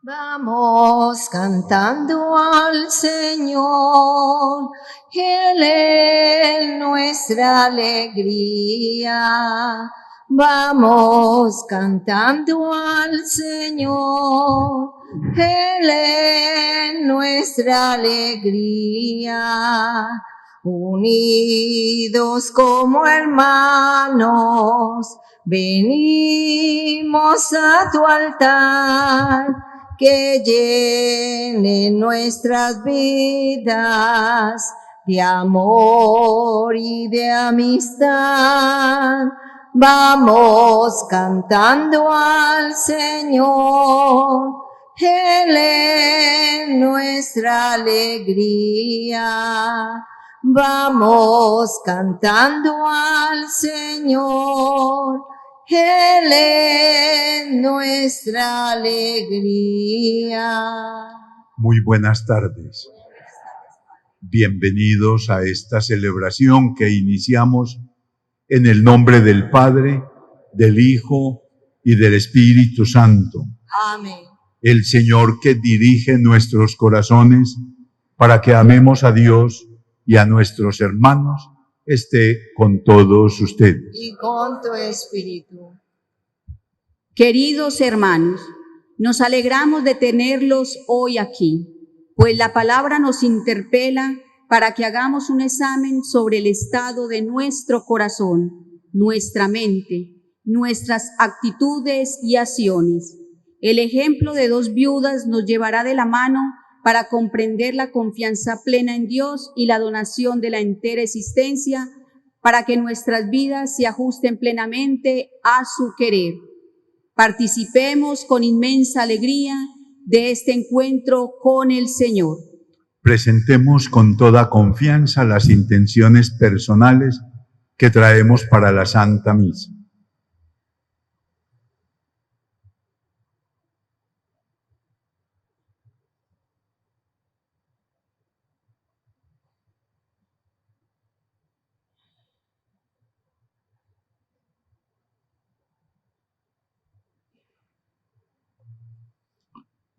Vamos cantando al Señor, Él es nuestra alegría. Vamos cantando al Señor, Él es nuestra alegría. Unidos como hermanos, venimos a tu altar, que llene nuestras vidas de amor y de amistad. Vamos cantando al Señor, Él es nuestra alegría. Vamos cantando al Señor, Él es nuestra alegría. Muy buenas tardes. Bienvenidos a esta celebración que iniciamos en el nombre del Padre, del Hijo y del Espíritu Santo. Amén. El Señor que dirige nuestros corazones para que amemos a Dios y a nuestros hermanos, esté con todos ustedes. Y con tu espíritu. Queridos hermanos, nos alegramos de tenerlos hoy aquí, pues la palabra nos interpela para que hagamos un examen sobre el estado de nuestro corazón, nuestra mente, nuestras actitudes y acciones. El ejemplo de dos viudas nos llevará de la mano para comprender la confianza plena en Dios y la donación de la entera existencia, para que nuestras vidas se ajusten plenamente a su querer. Participemos con inmensa alegría de este encuentro con el Señor. Presentemos con toda confianza las intenciones personales que traemos para la Santa Misa.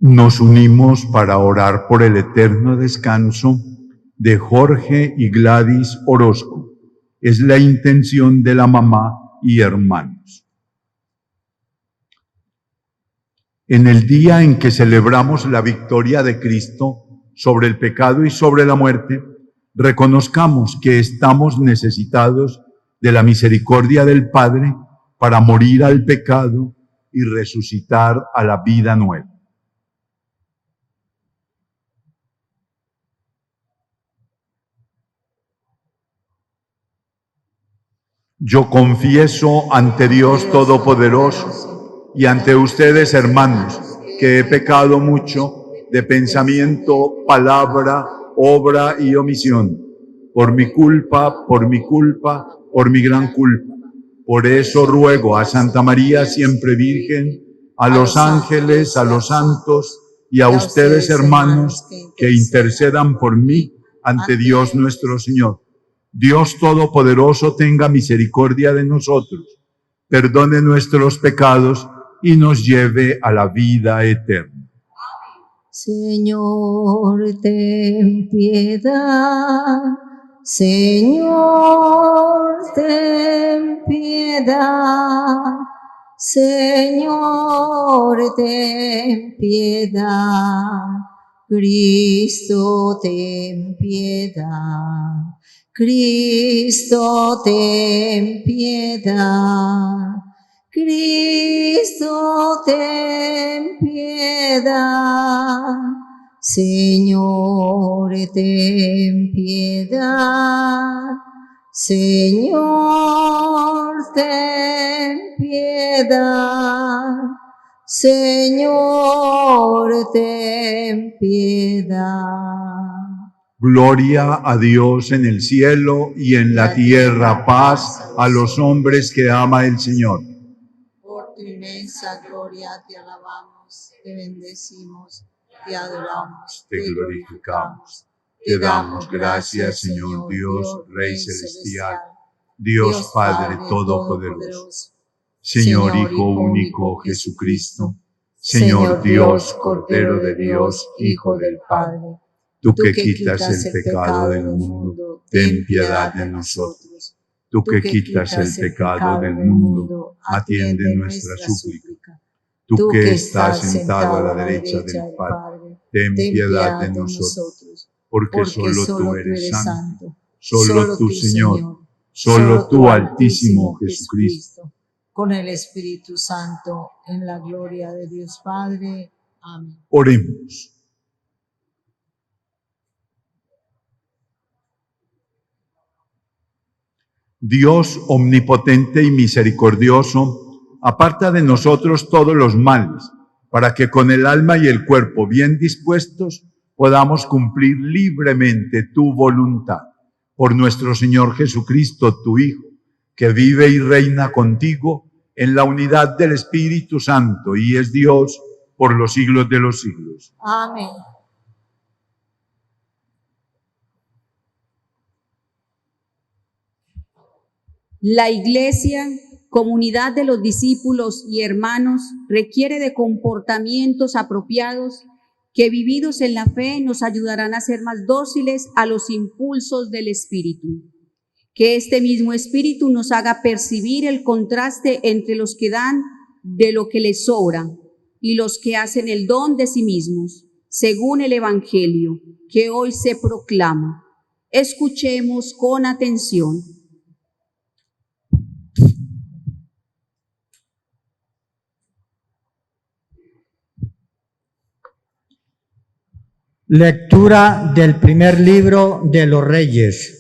Nos unimos para orar por el eterno descanso de Jorge y Gladys Orozco. Es la intención de la mamá y hermanos. En el día en que celebramos la victoria de Cristo sobre el pecado y sobre la muerte, reconozcamos que estamos necesitados de la misericordia del Padre para morir al pecado y resucitar a la vida nueva. Yo confieso ante Dios Todopoderoso y ante ustedes, hermanos, que he pecado mucho de pensamiento, palabra, obra y omisión, por mi culpa, por mi gran culpa. Por eso ruego a Santa María, siempre Virgen, a los ángeles, a los santos y a ustedes, hermanos, que intercedan por mí ante Dios nuestro Señor. Dios Todopoderoso tenga misericordia de nosotros, perdone nuestros pecados y nos lleve a la vida eterna. Señor, ten piedad. Señor, ten piedad. Señor, ten piedad. Cristo, ten piedad. Cristo, ten piedad. Cristo, ten piedad. Señor, ten piedad. Señor, ten piedad. Señor, ten piedad. Gloria a Dios en el cielo y en la tierra paz a los hombres que ama el Señor. Por tu inmensa gloria te alabamos, te bendecimos, te adoramos, Te glorificamos. Te damos gracias, Señor Dios, Rey Celestial, Dios Padre Todopoderoso, Señor Hijo único Jesucristo, Señor Dios, Cordero de Dios, Hijo del Padre, tú que quitas el pecado del mundo, ten piedad de nosotros. Tú que quitas el pecado del mundo, atiende nuestra súplica. Tú que estás sentado a la derecha del Padre, ten piedad de nosotros. Porque solo tú eres santo, solo tú, Señor, solo tú, Altísimo Jesucristo, con el Espíritu Santo, en la gloria de Dios Padre. Amén. Oremos. Dios omnipotente y misericordioso, aparta de nosotros todos los males, para que con el alma y el cuerpo bien dispuestos podamos cumplir libremente tu voluntad. Por nuestro Señor Jesucristo, tu Hijo, que vive y reina contigo en la unidad del Espíritu Santo y es Dios por los siglos de los siglos. Amén. La Iglesia, comunidad de los discípulos y hermanos, requiere de comportamientos apropiados que, vividos en la fe, nos ayudarán a ser más dóciles a los impulsos del Espíritu. Que este mismo Espíritu nos haga percibir el contraste entre los que dan de lo que les sobra y los que hacen el don de sí mismos, según el Evangelio que hoy se proclama. Escuchemos con atención. Lectura del primer libro de los Reyes.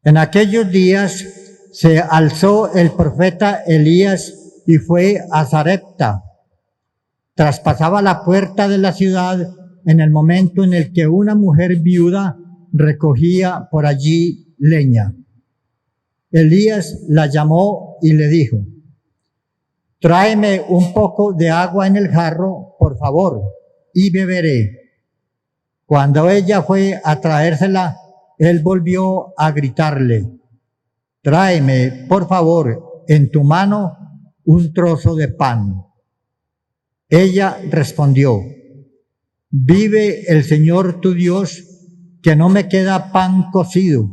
En aquellos días se alzó el profeta Elías y fue a Sarepta. Traspasaba la puerta de la ciudad en el momento en el que una mujer viuda recogía por allí leña. Elías la llamó y le dijo: «Tráeme un poco de agua en el jarro, por favor, y beberé». Cuando ella fue a traérsela, él volvió a gritarle: «Tráeme, por favor, en tu mano un trozo de pan». Ella respondió: «Vive el Señor tu Dios, que no me queda pan cocido,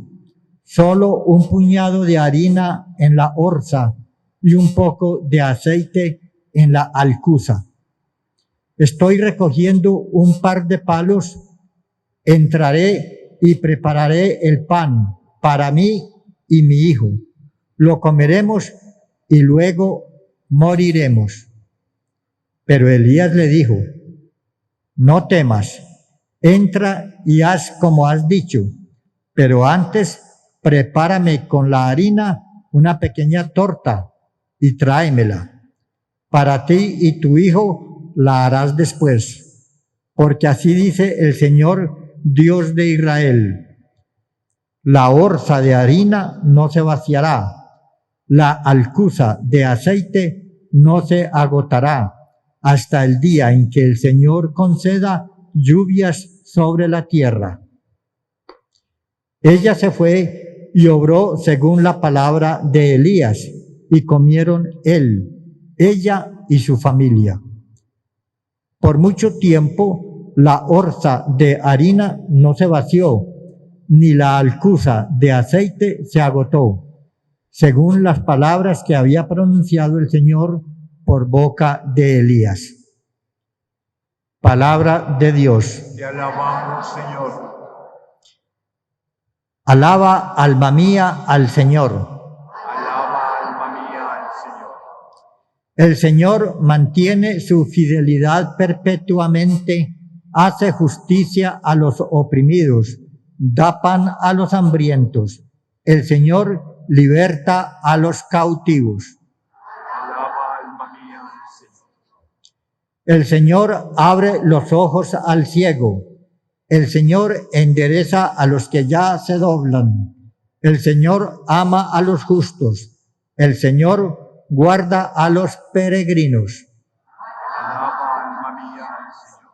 solo un puñado de harina en la orza y un poco de aceite en la alcuza. Estoy recogiendo un par de palos, entraré y prepararé el pan para mí y mi hijo. Lo comeremos y luego moriremos». Pero Elías le dijo: «No temas, entra y haz como has dicho, pero antes prepárame con la harina una pequeña torta y tráemela. Para ti y tu hijo la harás después, porque así dice el Señor, Dios de Israel: la orza de harina no se vaciará, la alcuza de aceite no se agotará, hasta el día en que el Señor conceda lluvias sobre la tierra». Ella se fue y obró según la palabra de Elías, y comieron él, ella y su familia. Por mucho tiempo la orza de harina no se vació, ni la alcuza de aceite se agotó, según las palabras que había pronunciado el Señor por boca de Elías. Palabra de Dios. Te alabamos, Señor. Alaba, alma mía, al Señor. Alaba, alma mía, al Señor. El Señor mantiene su fidelidad perpetuamente, hace justicia a los oprimidos, da pan a los hambrientos. El Señor liberta a los cautivos. Alaba, alma mía, al Señor. El Señor abre los ojos al ciego. El Señor endereza a los que ya se doblan. El Señor ama a los justos. El Señor guarda a los peregrinos. Alaba, alma mía, al Señor.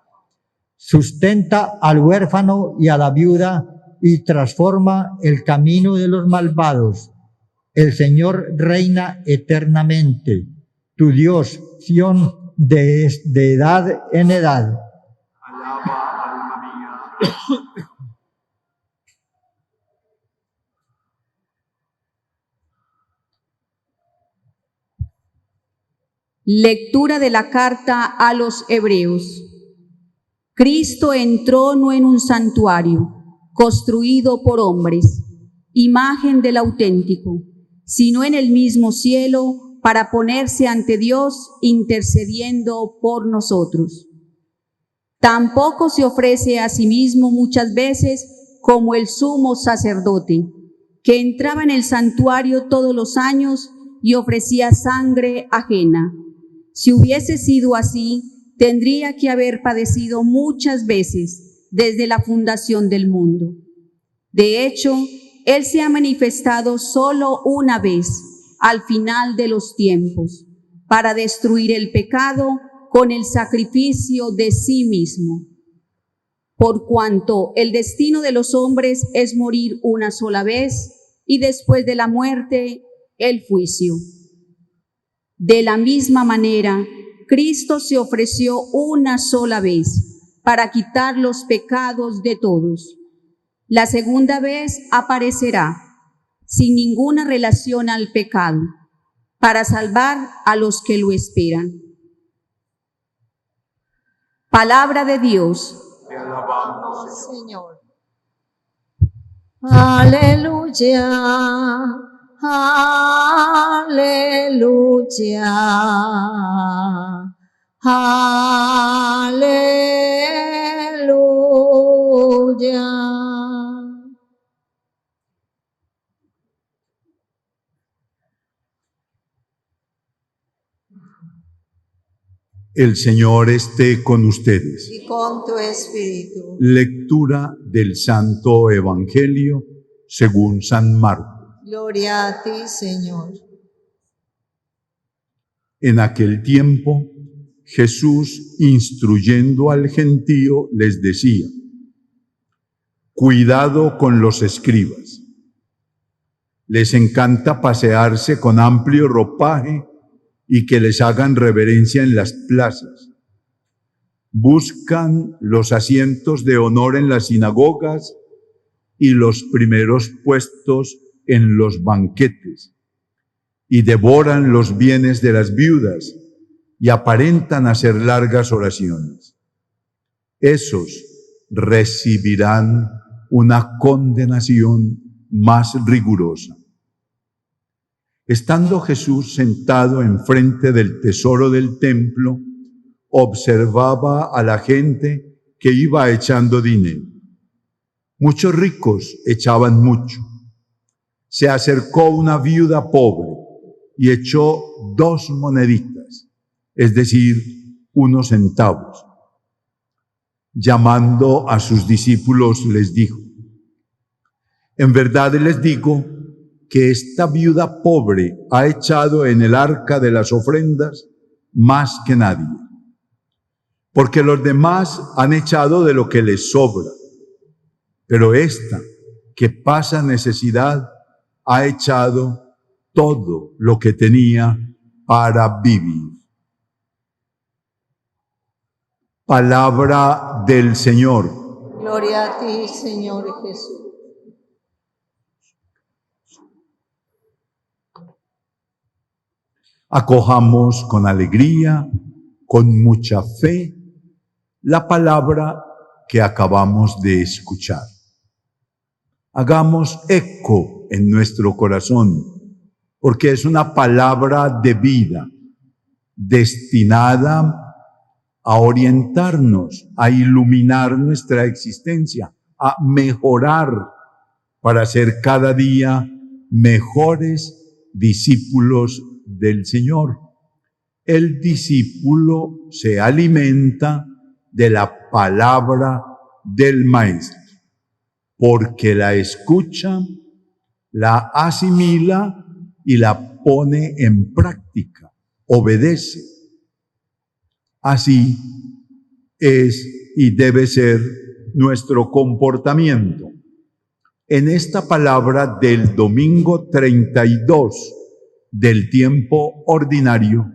Sustenta al huérfano y a la viuda y transforma el camino de los malvados. El Señor reina eternamente. Tu Dios, Sión, de edad en edad. Alaba, alma mía. Lectura de la carta a los Hebreos. Cristo entró no en un santuario construido por hombres, imagen del auténtico, sino en el mismo cielo para ponerse ante Dios intercediendo por nosotros. Tampoco se ofrece a sí mismo muchas veces como el sumo sacerdote, que entraba en el santuario todos los años y ofrecía sangre ajena. Si hubiese sido así, tendría que haber padecido muchas veces desde la fundación del mundo. De hecho, Él se ha manifestado solo una vez, al final de los tiempos, para destruir el pecado con el sacrificio de sí mismo. Por cuanto el destino de los hombres es morir una sola vez y después de la muerte, el juicio. De la misma manera, Cristo se ofreció una sola vez para quitar los pecados de todos. La segunda vez aparecerá, sin ninguna relación al pecado, para salvar a los que lo esperan. Palabra de Dios. Te alabamos, Señor. Aleluya, aleluya, aleluya. El Señor esté con ustedes. Y con tu espíritu. Lectura del Santo Evangelio según San Marcos. Gloria a ti, Señor. En aquel tiempo, Jesús, instruyendo al gentío, les decía: cuidado con los escribas. Les encanta pasearse con amplio ropaje y que les hagan reverencia en las plazas. Buscan los asientos de honor en las sinagogas y los primeros puestos en los banquetes, y devoran los bienes de las viudas y aparentan hacer largas oraciones. Esos recibirán una condenación más rigurosa. Estando Jesús sentado enfrente del tesoro del templo, observaba a la gente que iba echando dinero. Muchos ricos echaban mucho. Se acercó una viuda pobre y echó 2 moneditas, es decir, unos centavos. Llamando a sus discípulos les dijo: en verdad les digo que esta viuda pobre ha echado en el arca de las ofrendas más que nadie, porque los demás han echado de lo que les sobra, pero esta, que pasa necesidad, ha echado todo lo que tenía para vivir. Palabra del Señor. Gloria a ti, Señor Jesús. Acojamos con alegría, con mucha fe, la palabra que acabamos de escuchar. Hagamos eco en nuestro corazón, porque es una palabra de vida, destinada a orientarnos, a iluminar nuestra existencia, a mejorar para ser cada día mejores discípulos del Señor. El discípulo se alimenta de la palabra del Maestro, porque la escucha, la asimila y la pone en práctica, obedece. Así es y debe ser nuestro comportamiento. En esta palabra del domingo 32 del tiempo ordinario,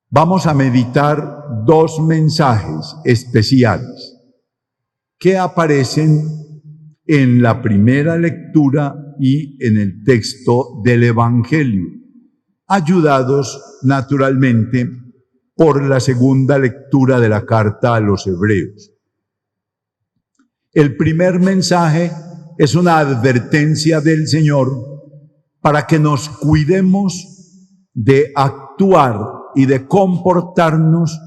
vamos a meditar dos mensajes especiales que aparecen en la primera lectura y en el texto del Evangelio, ayudados naturalmente por la segunda lectura de la carta a los Hebreos. El primer mensaje es una advertencia del Señor para que nos cuidemos de actuar y de comportarnos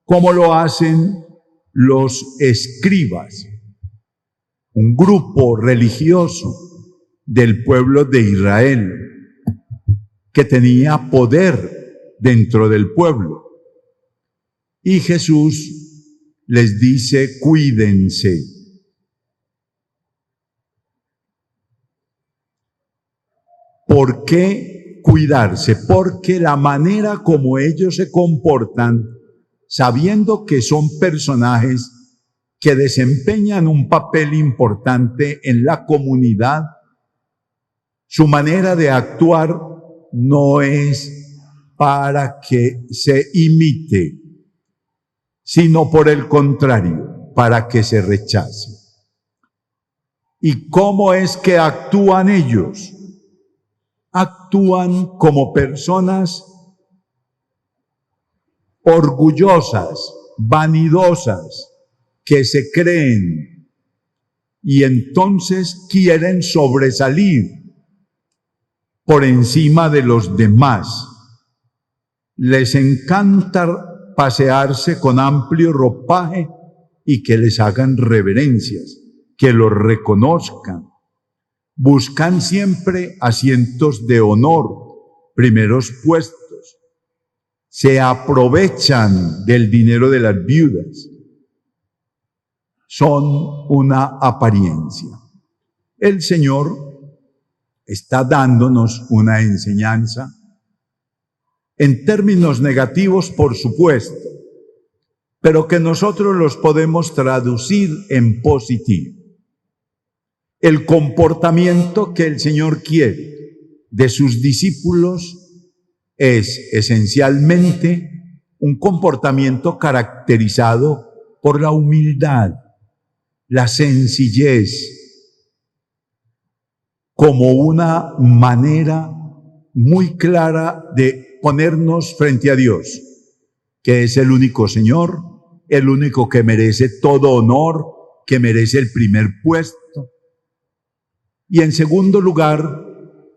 como lo hacen los escribas, un grupo religioso del pueblo de Israel que tenía poder dentro del pueblo. Y Jesús les dice, cuídense. ¿Por qué cuidarse? Porque la manera como ellos se comportan, sabiendo que son personajes que desempeñan un papel importante en la comunidad, su manera de actuar no es para que se imite, sino por el contrario, para que se rechace. ¿Y cómo es que actúan ellos? Actúan como personas orgullosas, vanidosas, que se creen y entonces quieren sobresalir por encima de los demás. Les encanta pasearse con amplio ropaje y que les hagan reverencias, que los reconozcan. Buscan siempre asientos de honor, primeros puestos. Se aprovechan del dinero de las viudas. Son una apariencia. El Señor está dándonos una enseñanza en términos negativos, por supuesto, pero que nosotros los podemos traducir en positivo. El comportamiento que el Señor quiere de sus discípulos es esencialmente un comportamiento caracterizado por la humildad, la sencillez, como una manera muy clara de ponernos frente a Dios, que es el único Señor, el único que merece todo honor, que merece el primer puesto. Y en segundo lugar,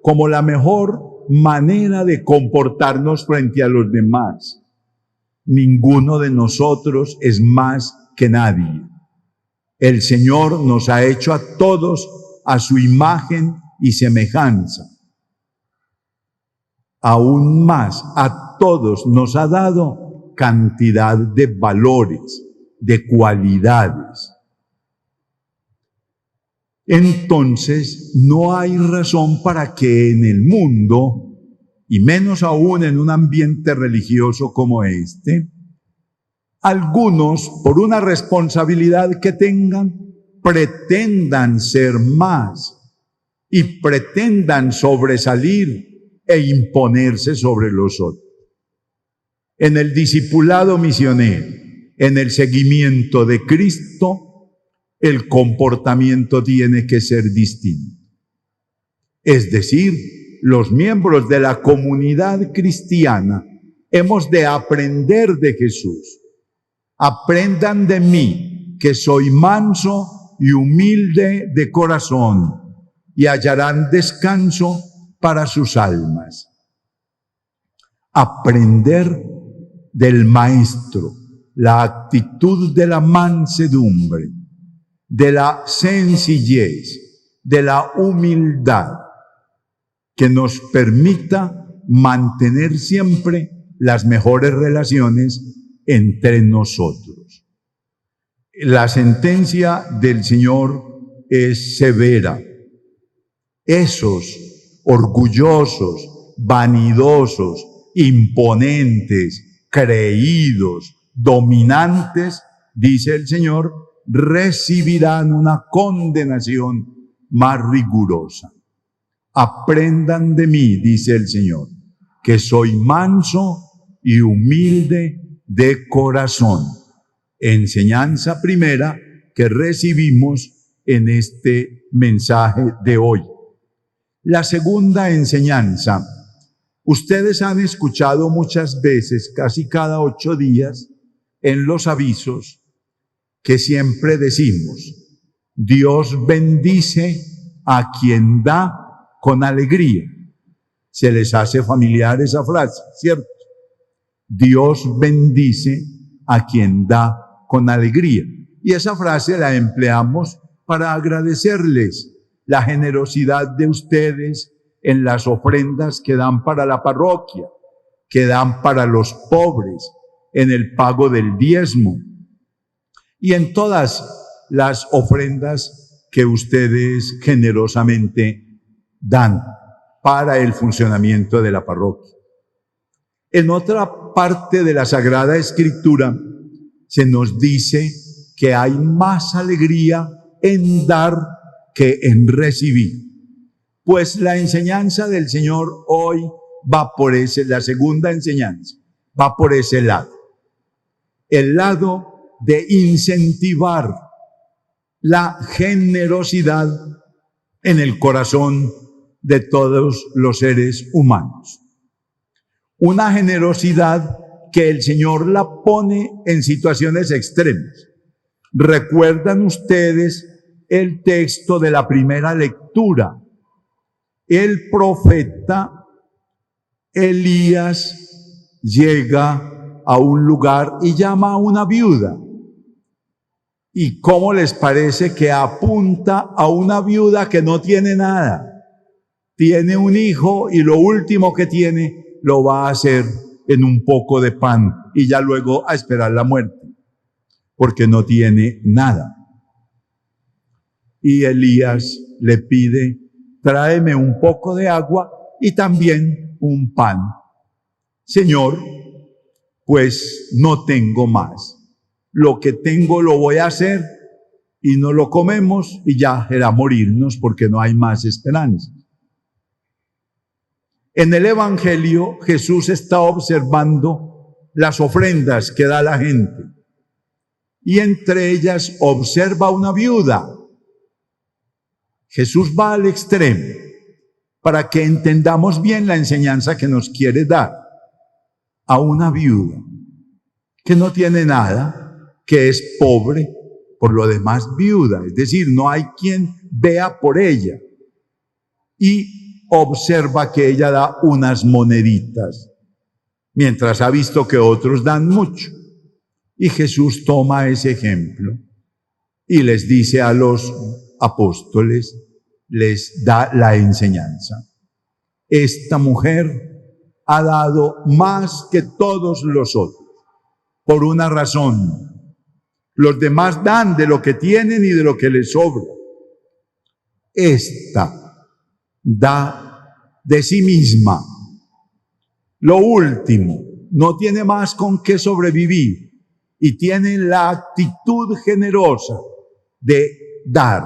como la mejor manera de comportarnos frente a los demás. Ninguno de nosotros es más que nadie. El Señor nos ha hecho a todos a su imagen y semejanza. Aún más, a todos nos ha dado cantidad de valores, de cualidades. Entonces, no hay razón para que en el mundo, y menos aún en un ambiente religioso como este, algunos, por una responsabilidad que tengan, pretendan ser más y pretendan sobresalir e imponerse sobre los otros. En el discipulado misionero, en el seguimiento de Cristo, el comportamiento tiene que ser distinto. Es decir, los miembros de la comunidad cristiana hemos de aprender de Jesús. Aprendan de mí, que soy manso y humilde de corazón, y hallarán descanso para sus almas. Aprender del Maestro, la actitud de la mansedumbre, de la sencillez, de la humildad, que nos permita mantener siempre las mejores relaciones entre nosotros. La sentencia del Señor es severa. Esos orgullosos, vanidosos, imponentes, creídos, dominantes, dice el Señor, recibirán una condenación más rigurosa. Aprendan de mí, dice el Señor, que soy manso y humilde de corazón. Enseñanza primera que recibimos en este mensaje de hoy. La segunda enseñanza. Ustedes han escuchado muchas veces, casi cada 8 días, en los avisos, que siempre decimos: Dios bendice a quien da con alegría. Se les hace familiar esa frase, ¿cierto? Dios bendice a quien da con alegría. Y esa frase la empleamos para agradecerles la generosidad de ustedes en las ofrendas que dan para la parroquia, que dan para los pobres, en el pago del diezmo y en todas las ofrendas que ustedes generosamente dan para el funcionamiento de la parroquia. En otra parte de la Sagrada Escritura se nos dice que hay más alegría en dar que en recibir. Pues la enseñanza del Señor hoy va por la segunda enseñanza, va por ese lado. El lado de incentivar la generosidad en el corazón de todos los seres humanos. Una generosidad que el Señor la pone en situaciones extremas. ¿Recuerdan ustedes el texto de la primera lectura? El profeta Elías llega a un lugar y llama a una viuda. ¿Y cómo les parece que apunta a una viuda que no tiene nada? Tiene un hijo y lo último que tiene lo va a hacer en un poco de pan y ya luego a esperar la muerte, porque no tiene nada. Y Elías le pide: tráeme un poco de agua y también un pan. Señor, pues no tengo más. Lo que tengo lo voy a hacer y no lo comemos y ya será morirnos porque no hay más esperanza. En el Evangelio, Jesús está observando las ofrendas que da la gente y entre ellas observa una viuda. Jesús va al extremo para que entendamos bien la enseñanza que nos quiere dar. A una viuda que no tiene nada, que es pobre, por lo demás viuda, es decir, no hay quien vea por ella. Y observa que ella da unas moneditas, mientras ha visto que otros dan mucho. Y Jesús toma ese ejemplo y les dice a los apóstoles, les da la enseñanza. Esta mujer ha dado más que todos los otros, por una razón. Los demás dan de lo que tienen y de lo que les sobra. Esta da de sí misma. Lo último, no tiene más con qué sobrevivir y tiene la actitud generosa de dar,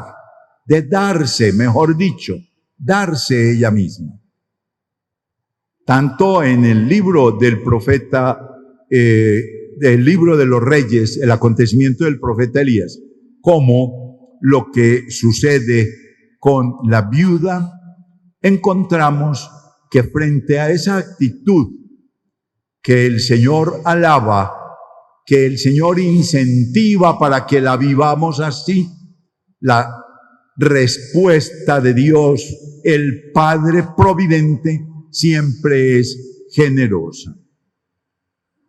de darse, mejor dicho, darse ella misma. Tanto en el libro del profeta, del libro de los reyes, el acontecimiento del profeta Elías, como lo que sucede con la viuda, encontramos que frente a esa actitud que el Señor alaba, que el Señor incentiva para que la vivamos así, la respuesta de Dios, el Padre Providente, siempre es generosa.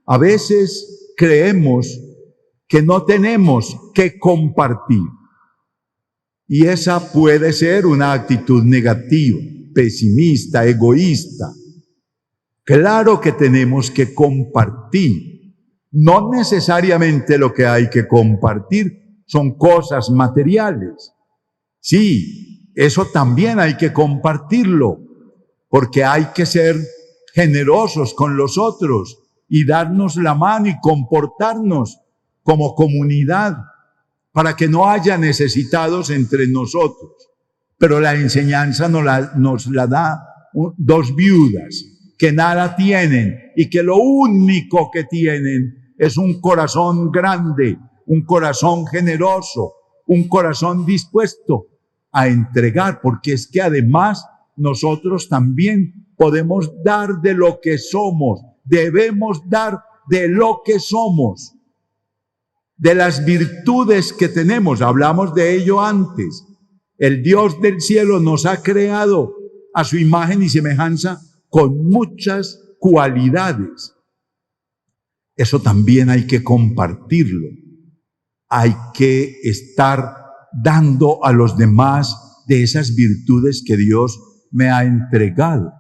A veces creemos que no tenemos que compartir. Y esa puede ser una actitud negativa, pesimista, egoísta. Claro que tenemos que compartir. No necesariamente lo que hay que compartir son cosas materiales. Sí, eso también hay que compartirlo, porque hay que ser generosos con los otros y darnos la mano y comportarnos como comunidad para que no haya necesitados entre nosotros. Pero la enseñanza nos la da dos viudas que nada tienen y que lo único que tienen es un corazón grande, un corazón generoso, un corazón dispuesto a entregar, porque es que además nosotros también podemos dar de lo que somos, debemos dar de lo que somos, de las virtudes que tenemos. Hablamos de ello antes. El Dios del cielo nos ha creado a su imagen y semejanza con muchas cualidades. Eso también hay que compartirlo. Hay que estar dando a los demás de esas virtudes que Dios me ha entregado.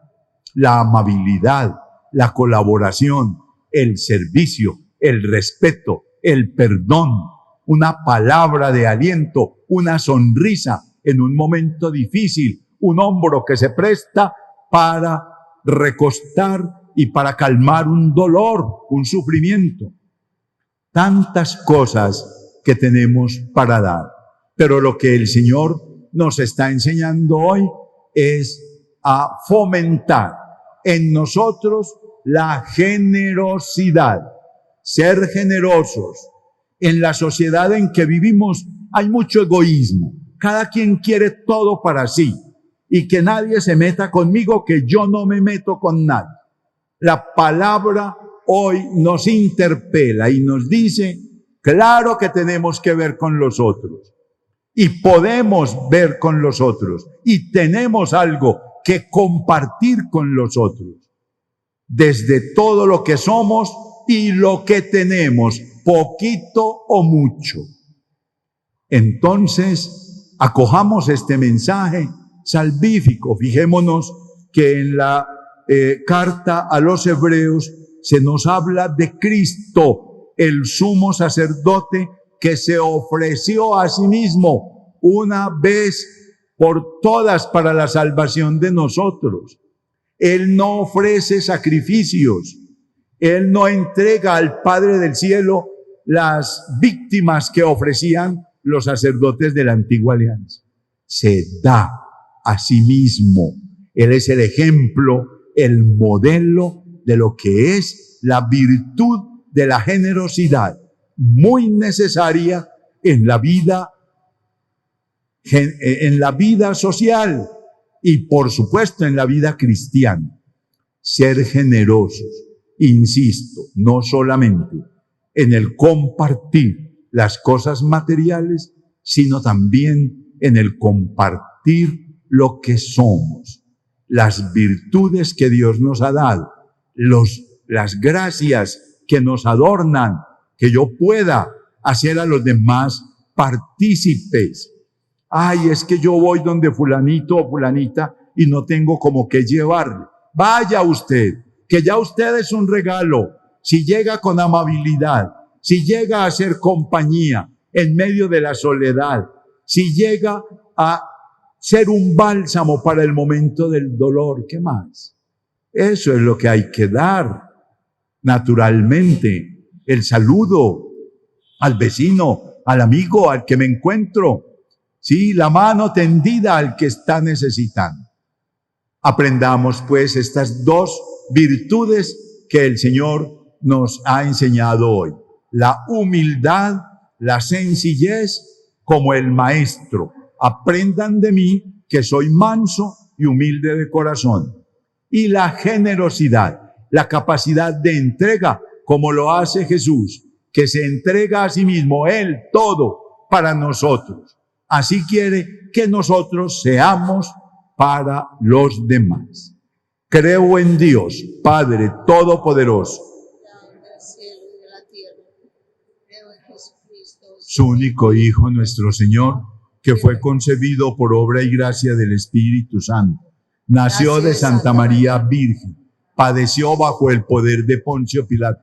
La amabilidad, la colaboración, el servicio, el respeto, el perdón, una palabra de aliento, una sonrisa en un momento difícil, un hombro que se presta para recostar y para calmar un dolor, un sufrimiento. Tantas cosas que tenemos para dar. Pero lo que el Señor nos está enseñando hoy es a fomentar en nosotros la generosidad, ser generosos. En la sociedad en que vivimos hay mucho egoísmo. Cada quien quiere todo para sí y que nadie se meta conmigo, que yo no me meto con nadie. La palabra hoy nos interpela y nos dice, claro que tenemos que ver con los otros y podemos ver con los otros y tenemos algo que compartir con los otros. Desde todo lo que somos y lo que tenemos, poquito o mucho. Entonces, acojamos este mensaje salvífico. Fijémonos que en la carta a los Hebreos se nos habla de Cristo, el sumo sacerdote que se ofreció a sí mismo una vez por todas para la salvación de nosotros. Él no ofrece sacrificios. Él no entrega al Padre del Cielo las víctimas que ofrecían los sacerdotes de la antigua alianza. Se da a sí mismo. Él es el ejemplo, el modelo de lo que es la virtud de la generosidad, muy necesaria en la vida social y, por supuesto, en la vida cristiana. Ser generosos. Insisto, no solamente en el compartir las cosas materiales, sino también en el compartir lo que somos, las virtudes que Dios nos ha dado, las gracias que nos adornan, que yo pueda hacer a los demás partícipes. Ay, es que yo voy donde fulanito o fulanita y no tengo como que llevarle. Vaya usted, que ya usted es un regalo. Si llega con amabilidad, si llega a hacer compañía en medio de la soledad, si llega a ser un bálsamo para el momento del dolor, ¿qué más? Eso es lo que hay que dar. Naturalmente, el saludo al vecino, al amigo, al que me encuentro. Sí, la mano tendida al que está necesitando. Aprendamos pues estas dos virtudes que el Señor nos ha enseñado hoy. La humildad, la sencillez como el Maestro. Aprendan de mí que soy manso y humilde de corazón. Y la generosidad, la capacidad de entrega como lo hace Jesús, que se entrega a sí mismo, Él todo para nosotros. Así quiere que nosotros seamos para los demás. Creo en Dios, Padre Todopoderoso, del cielo y de la tierra. Creo en Jesucristo, su único Hijo, nuestro Señor, que fue concebido por obra y gracia del Espíritu Santo. Nació de Santa María Virgen, padeció bajo el poder de Poncio Pilato,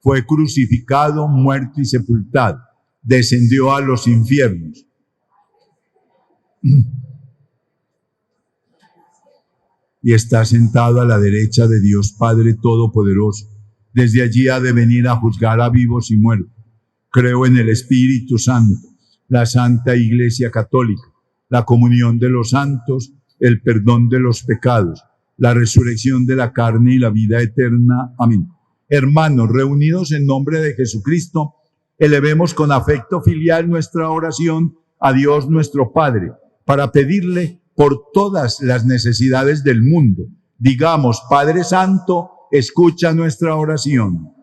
fue crucificado, muerto y sepultado, descendió a los infiernos. Y está sentado a la derecha de Dios Padre Todopoderoso. Desde allí ha de venir a juzgar a vivos y muertos. Creo en el Espíritu Santo, la Santa Iglesia Católica, la comunión de los santos, el perdón de los pecados, la resurrección de la carne y la vida eterna. Amén. Hermanos, reunidos en nombre de Jesucristo, elevemos con afecto filial nuestra oración a Dios nuestro Padre, para pedirle por todas las necesidades del mundo. Digamos: Padre Santo, escucha nuestra oración.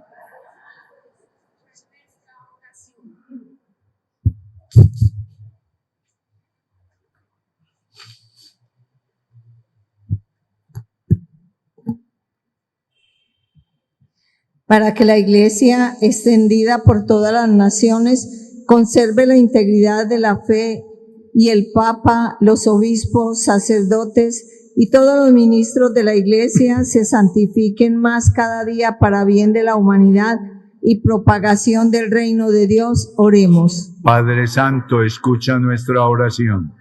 Para que la Iglesia, extendida por todas las naciones, conserve la integridad de la fe, y el Papa, los obispos, sacerdotes y todos los ministros de la Iglesia se santifiquen más cada día para bien de la humanidad y propagación del reino de Dios. Oremos. Padre Santo, escucha nuestra oración.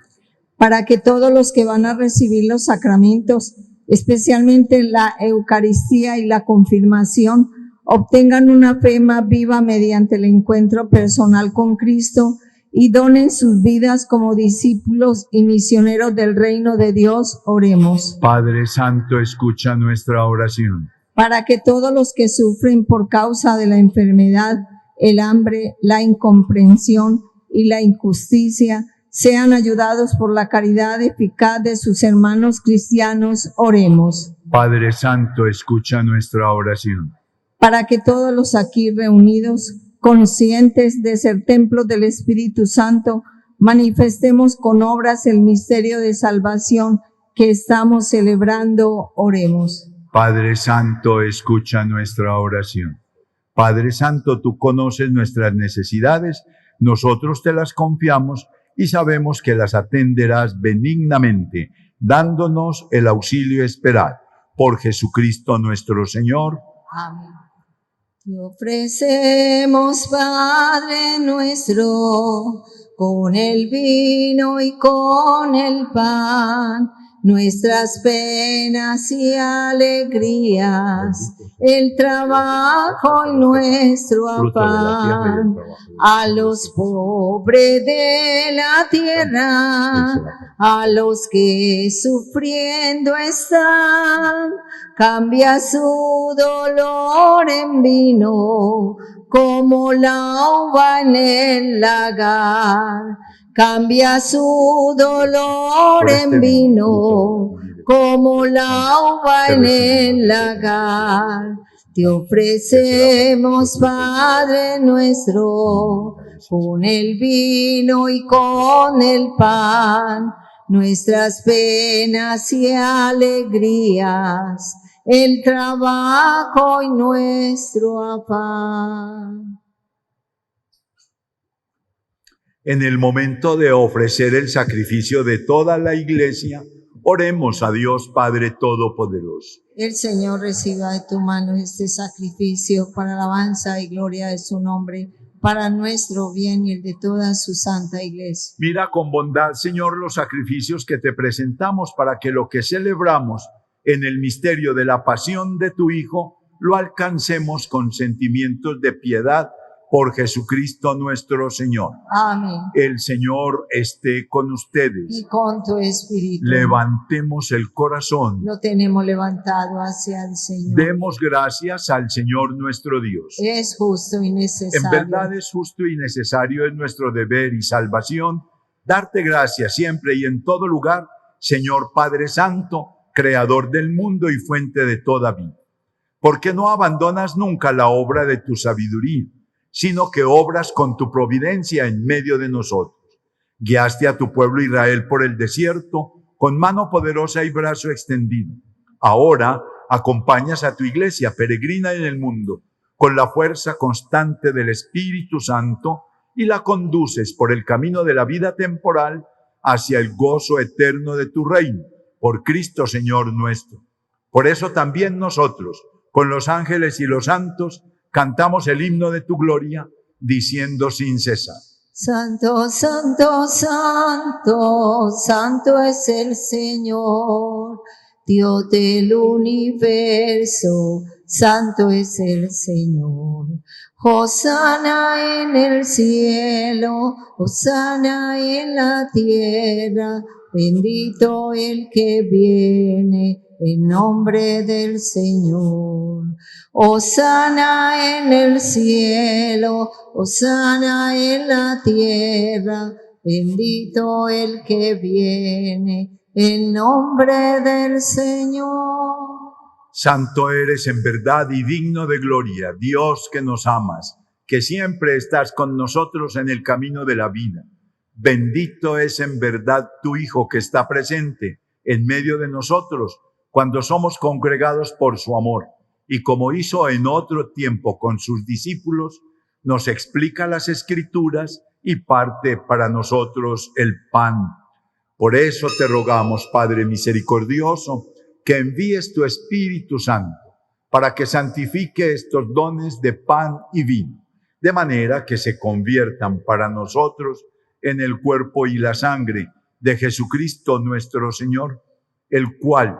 Para que todos los que van a recibir los sacramentos, especialmente la Eucaristía y la confirmación, obtengan una fe más viva mediante el encuentro personal con Cristo y donen sus vidas como discípulos y misioneros del reino de Dios. Oremos. Padre Santo, escucha nuestra oración. Para que todos los que sufren por causa de la enfermedad, el hambre, la incomprensión y la injusticia sean ayudados por la caridad eficaz de sus hermanos cristianos. Oremos. Padre Santo, escucha nuestra oración. Para que todos los aquí reunidos, conscientes de ser templos del Espíritu Santo, manifestemos con obras el misterio de salvación que estamos celebrando. Oremos. Padre Santo, escucha nuestra oración. Padre Santo, tú conoces nuestras necesidades, nosotros te las confiamos y sabemos que las atenderás benignamente, dándonos el auxilio esperado. Por Jesucristo nuestro Señor. Amén. Te ofrecemos, Padre nuestro, con el vino y con el pan, nuestras penas y alegrías, el trabajo y nuestro afán, a los pobres de la tierra, a los que sufriendo están. Cambia su dolor en vino, como la uva en el lagar. Cambia su dolor en vino, como la uva en el lagar. Te ofrecemos, Padre nuestro, con el vino y con el pan, nuestras penas y alegrías, el trabajo y nuestro afán. En el momento de ofrecer el sacrificio de toda la Iglesia, oremos a Dios Padre Todopoderoso. El Señor reciba de tu mano este sacrificio para alabanza y gloria de su nombre, para nuestro bien y el de toda su santa Iglesia. Mira con bondad, Señor, los sacrificios que te presentamos para que lo que celebramos en el misterio de la pasión de tu Hijo lo alcancemos con sentimientos de piedad por Jesucristo nuestro Señor. Amén. El Señor esté con Y ustedes. con tu espíritu. Levantemos el corazón. Lo tenemos levantado hacia el Señor. Demos gracias al Señor nuestro Dios. Es justo y En necesario. verdad es justo y necesario, es nuestro deber y salvación, darte gracias siempre y en todo lugar, Señor Padre Santo, Creador del mundo y fuente de toda vida. Porque no abandonas nunca la obra de tu sabiduría, sino que obras con tu providencia en medio de nosotros. Guiaste a tu pueblo Israel por el desierto, con mano poderosa y brazo extendido. Ahora acompañas a tu iglesia peregrina en el mundo, con la fuerza constante del Espíritu Santo, y la conduces por el camino de la vida temporal hacia el gozo eterno de tu reino, por Cristo Señor nuestro. Por eso también nosotros, con los ángeles y los santos, cantamos el himno de tu gloria, diciendo sin cesar: Santo, santo, santo, santo es el Señor, Dios del universo, santo es el Señor. Hosana en el cielo, hosana en la tierra, bendito el que viene en nombre del Señor. Hosana en el cielo, hosana en la tierra, bendito el que viene, en nombre del Señor. Santo eres en verdad y digno de gloria, Dios que nos amas, que siempre estás con nosotros en el camino de la vida. Bendito es en verdad tu Hijo que está presente en medio de nosotros cuando somos congregados por su amor. Y como hizo en otro tiempo con sus discípulos, nos explica las Escrituras y parte para nosotros el pan. Por eso te rogamos, Padre misericordioso, que envíes tu Espíritu Santo para que santifique estos dones de pan y vino, de manera que se conviertan para nosotros en el cuerpo y la sangre de Jesucristo nuestro Señor, el cual,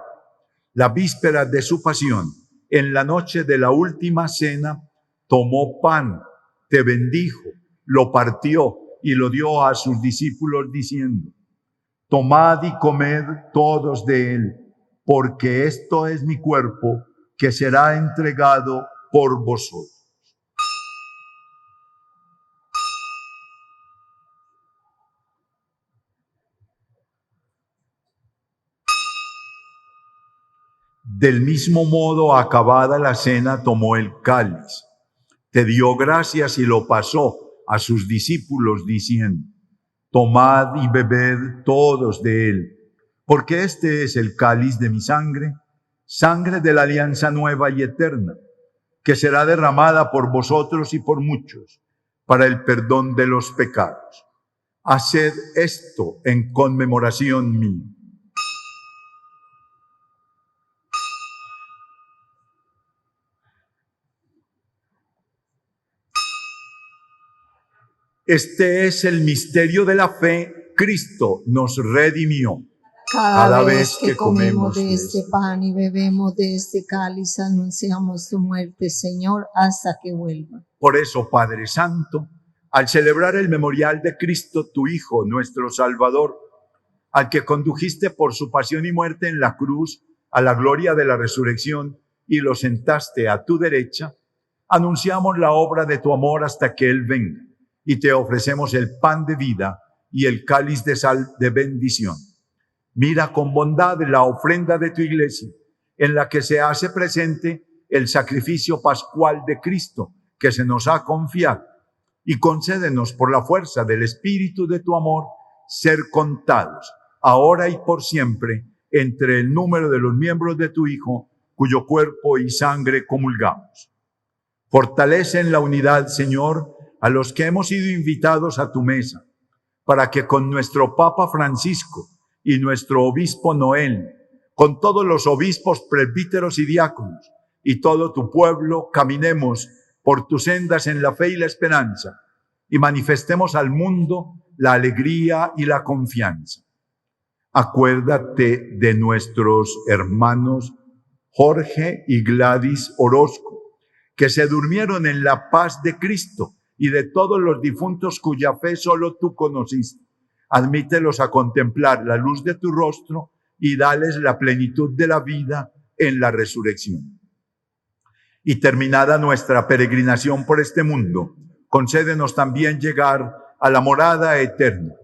la víspera de su pasión, en la noche de la última cena, tomó pan, te bendijo, lo partió y lo dio a sus discípulos diciendo: tomad y comed todos de él, porque esto es mi cuerpo que será entregado por vosotros. Del mismo modo, acabada la cena, tomó el cáliz, te dio gracias y lo pasó a sus discípulos diciendo: tomad y bebed todos de él, porque este es el cáliz de mi sangre, sangre de la alianza nueva y eterna, que será derramada por vosotros y por muchos, para el perdón de los pecados. Haced esto en conmemoración mía. Este es el misterio de la fe. Cristo nos redimió. Cada vez que comemos de este pan y bebemos de este cáliz, anunciamos tu muerte, Señor, hasta que vuelva. Por eso, Padre Santo, al celebrar el memorial de Cristo, tu Hijo, nuestro Salvador, al que condujiste por su pasión y muerte en la cruz a la gloria de la resurrección y lo sentaste a tu derecha, anunciamos la obra de tu amor hasta que Él venga, y te ofrecemos el pan de vida y el cáliz de sal de bendición. Mira con bondad la ofrenda de tu iglesia, en la que se hace presente el sacrificio pascual de Cristo que se nos ha confiado, y concédenos por la fuerza del Espíritu de tu amor ser contados, ahora y por siempre, entre el número de los miembros de tu Hijo, cuyo cuerpo y sangre comulgamos. Fortalece en la unidad, Señor, a los que hemos sido invitados a tu mesa, para que con nuestro Papa Francisco y nuestro obispo Noel, con todos los obispos, presbíteros y diáconos, y todo tu pueblo, caminemos por tus sendas en la fe y la esperanza, y manifestemos al mundo la alegría y la confianza. Acuérdate de nuestros hermanos Jorge y Gladys Orozco, que se durmieron en la paz de Cristo, y de todos los difuntos cuya fe solo tú conociste. Admítelos a contemplar la luz de tu rostro y dales la plenitud de la vida en la resurrección. Y terminada nuestra peregrinación por este mundo, concédenos también llegar a la morada eterna,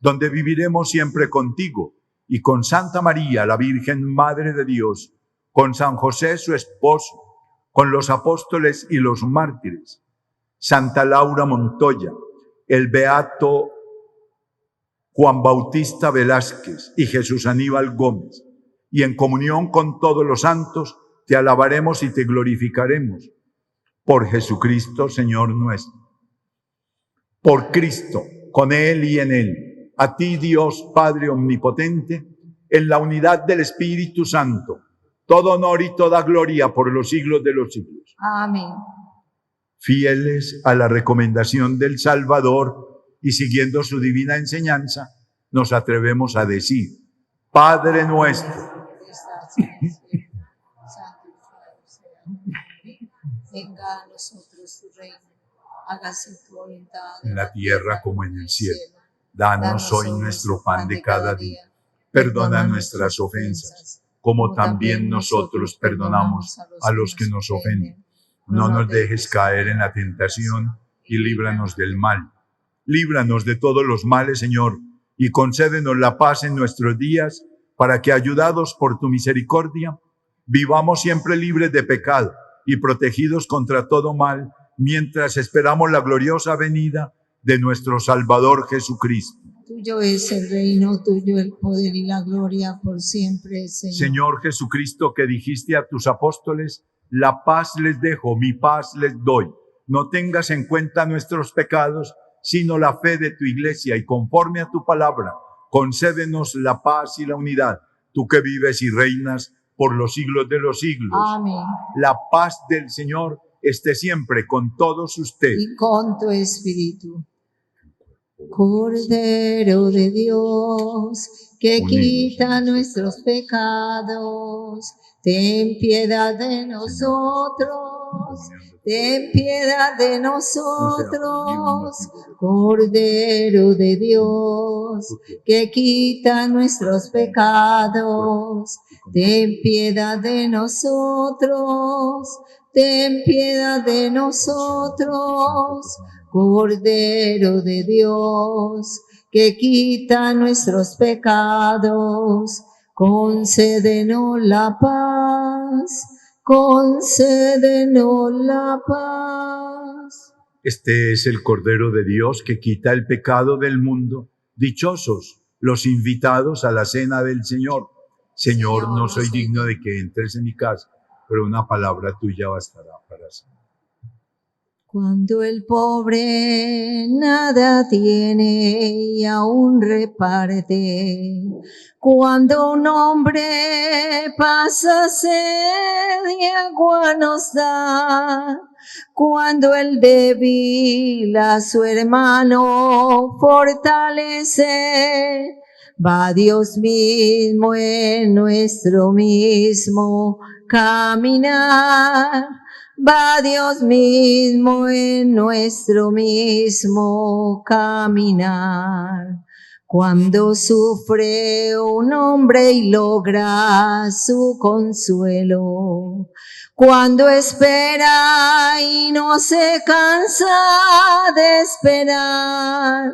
donde viviremos siempre contigo y con Santa María, la Virgen Madre de Dios, con San José su esposo, con los apóstoles y los mártires, Santa Laura Montoya, el beato Juan Bautista Velázquez y Jesús Aníbal Gómez, y en comunión con todos los santos te alabaremos y te glorificaremos. Por Jesucristo, Señor nuestro. Por Cristo, con Él y en Él, a ti, Dios Padre omnipotente, en la unidad del Espíritu Santo, todo honor y toda gloria por los siglos de los siglos. Amén. Fieles a la recomendación del Salvador y siguiendo su divina enseñanza, nos atrevemos a decir: Padre nuestro, venga a nosotros tu reino, hágase tu voluntad en la tierra como en el cielo. Danos hoy nuestro pan de cada día. Perdona nuestras ofensas, como también nosotros perdonamos a los que nos ofenden. No nos dejes caer en la tentación y líbranos del mal. Líbranos de todos los males, Señor, y concédenos la paz en nuestros días, para que, ayudados por tu misericordia, vivamos siempre libres de pecado y protegidos contra todo mal, mientras esperamos la gloriosa venida de nuestro Salvador Jesucristo. Tuyo es el reino, tuyo el poder y la gloria por siempre, Señor. Señor Jesucristo, que dijiste a tus apóstoles: la paz les dejo, mi paz les doy. No tengas en cuenta nuestros pecados, sino la fe de tu iglesia, y conforme a tu palabra, concédenos la paz y la unidad, tú que vives y reinas por los siglos de los siglos. Amén. La paz del Señor esté siempre con todos ustedes. Y con tu espíritu. Cordero de Dios, que quita nuestros pecados, ten piedad de nosotros, ten piedad de nosotros. Cordero de Dios, que quita nuestros pecados, ten piedad de nosotros, ten piedad de nosotros. Cordero de Dios, que quita nuestros pecados, concédenos la paz, concédenos la paz. Este es el Cordero de Dios que quita el pecado del mundo. Dichosos los invitados a la cena del Señor. Señor, no soy digno de que entres en mi casa, pero una palabra tuya bastará para siempre. Cuando el pobre nada tiene y aún reparte, cuando un hombre pasa sed y agua nos da, cuando el débil a su hermano fortalece, va Dios mismo en nuestro mismo caminar. Va Dios mismo en nuestro mismo caminar. Cuando sufre un hombre y logra su consuelo, cuando espera y no se cansa de esperar,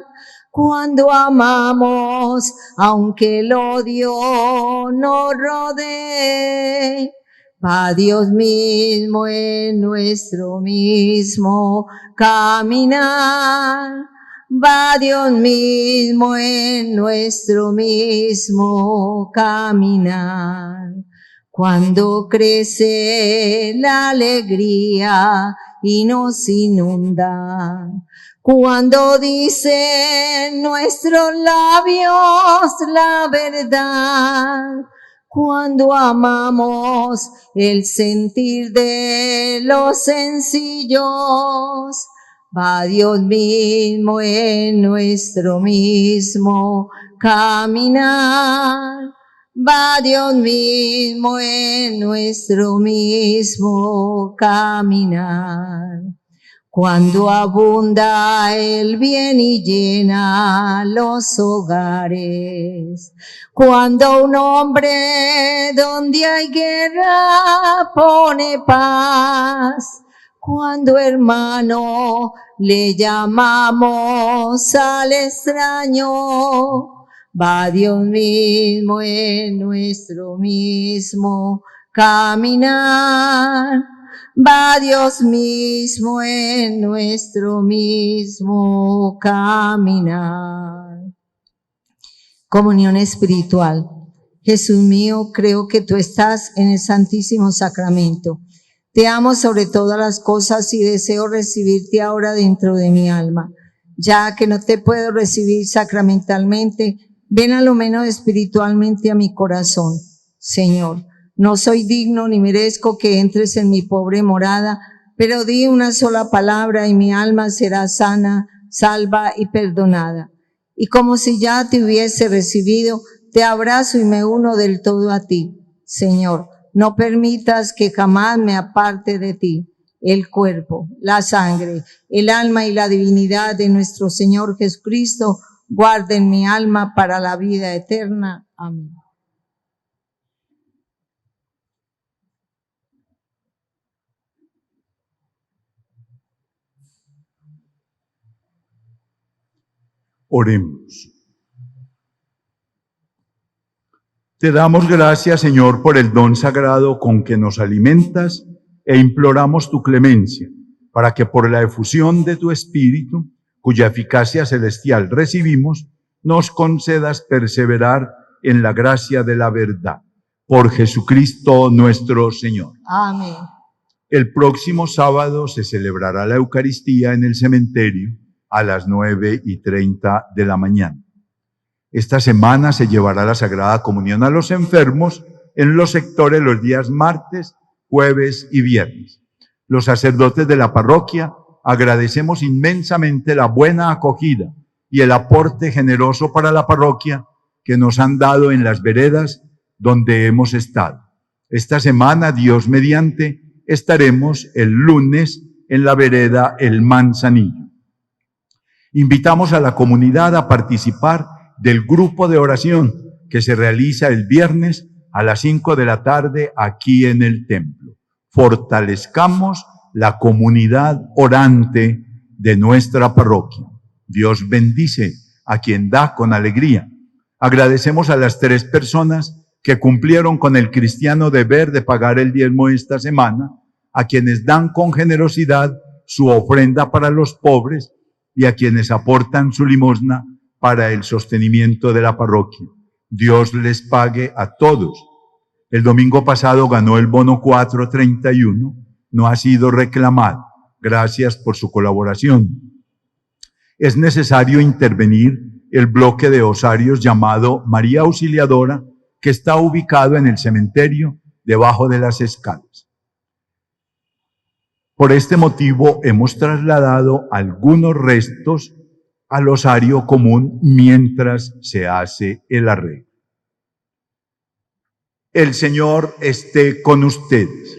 cuando amamos aunque el odio nos rodee, va Dios mismo en nuestro mismo caminar. Va Dios mismo en nuestro mismo caminar. Cuando crece la alegría y nos inunda, cuando dicen nuestros labios la verdad, cuando amamos el sentir de los sencillos, va Dios mismo en nuestro mismo caminar. Va Dios mismo en nuestro mismo caminar. Cuando abunda el bien y llena los hogares, cuando un hombre donde hay guerra pone paz, cuando hermano le llamamos al extraño, va Dios mismo en nuestro mismo caminar. Va Dios mismo en nuestro mismo caminar. Comunión espiritual. Jesús mío, creo que tú estás en el Santísimo Sacramento. Te amo sobre todas las cosas y deseo recibirte ahora dentro de mi alma. Ya que no te puedo recibir sacramentalmente, ven a lo menos espiritualmente a mi corazón. Señor, no soy digno ni merezco que entres en mi pobre morada, pero di una sola palabra y mi alma será sana, salva y perdonada. Y como si ya te hubiese recibido, te abrazo y me uno del todo a ti. Señor, no permitas que jamás me aparte de ti. El cuerpo, la sangre, el alma y la divinidad de nuestro Señor Jesucristo guarden mi alma para la vida eterna. Amén. Oremos. Te damos gracias, Señor, por el don sagrado con que nos alimentas e imploramos tu clemencia, para que por la efusión de tu Espíritu, cuya eficacia celestial recibimos, nos concedas perseverar en la gracia de la verdad. Por Jesucristo nuestro Señor. Amén. El próximo sábado se celebrará la Eucaristía en el cementerio a las 9:30 de la mañana. Esta semana se llevará la Sagrada Comunión a los enfermos en los sectores los días martes, jueves y viernes. Los sacerdotes de la parroquia agradecemos inmensamente la buena acogida y el aporte generoso para la parroquia que nos han dado en las veredas donde hemos estado. Esta semana, Dios mediante, estaremos el lunes en la vereda El Manzanillo. Invitamos a la comunidad a participar del grupo de oración que se realiza el viernes a las 5 de la tarde aquí en el templo. Fortalezcamos la comunidad orante de nuestra parroquia. Dios bendice a quien da con alegría. Agradecemos a las 3 personas que cumplieron con el cristiano deber de pagar el diezmo esta semana, a quienes dan con generosidad su ofrenda para los pobres y a quienes aportan su limosna para el sostenimiento de la parroquia. Dios les pague a todos. El domingo pasado ganó el bono 431, no ha sido reclamado. Gracias por su colaboración. Es necesario intervenir el bloque de osarios llamado María Auxiliadora, que está ubicado en el cementerio debajo de las escalas. Por este motivo hemos trasladado algunos restos al osario común mientras se hace el arreglo. El Señor esté con ustedes.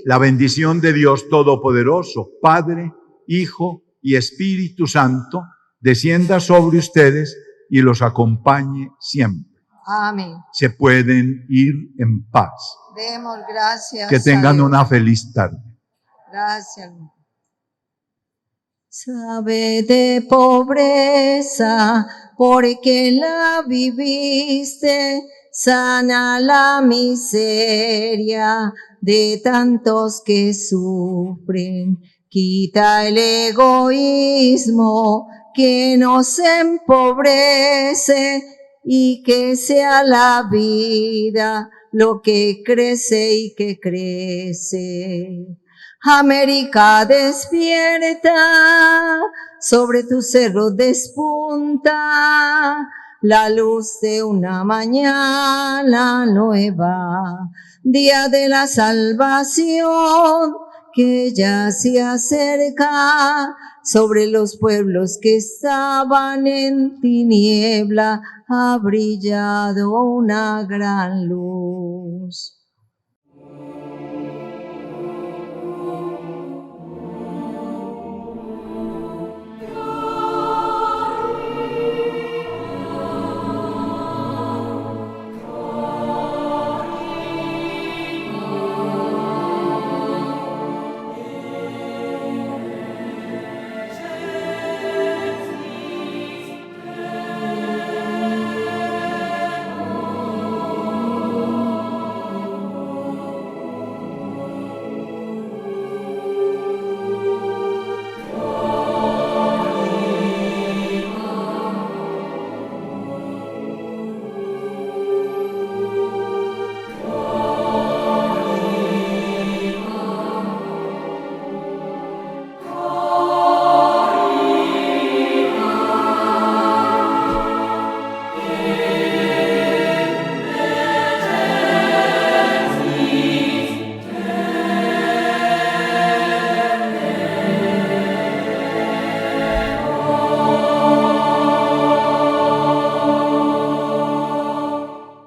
La bendición de Dios Todopoderoso, Padre, Hijo y Espíritu Santo, descienda sobre ustedes y los acompañe siempre. Amén. Se pueden ir en paz. Demos gracias. Que tengan una feliz tarde. Gracias. Sabe de pobreza, porque la viviste, sana la miseria de tantos que sufren. Quita el egoísmo que nos empobrece y que sea la vida lo que crece y que crece. América despierta, sobre tu cerro despunta la luz de una mañana nueva, día de la salvación que ya se acerca. Sobre los pueblos que estaban en tiniebla ha brillado una gran luz.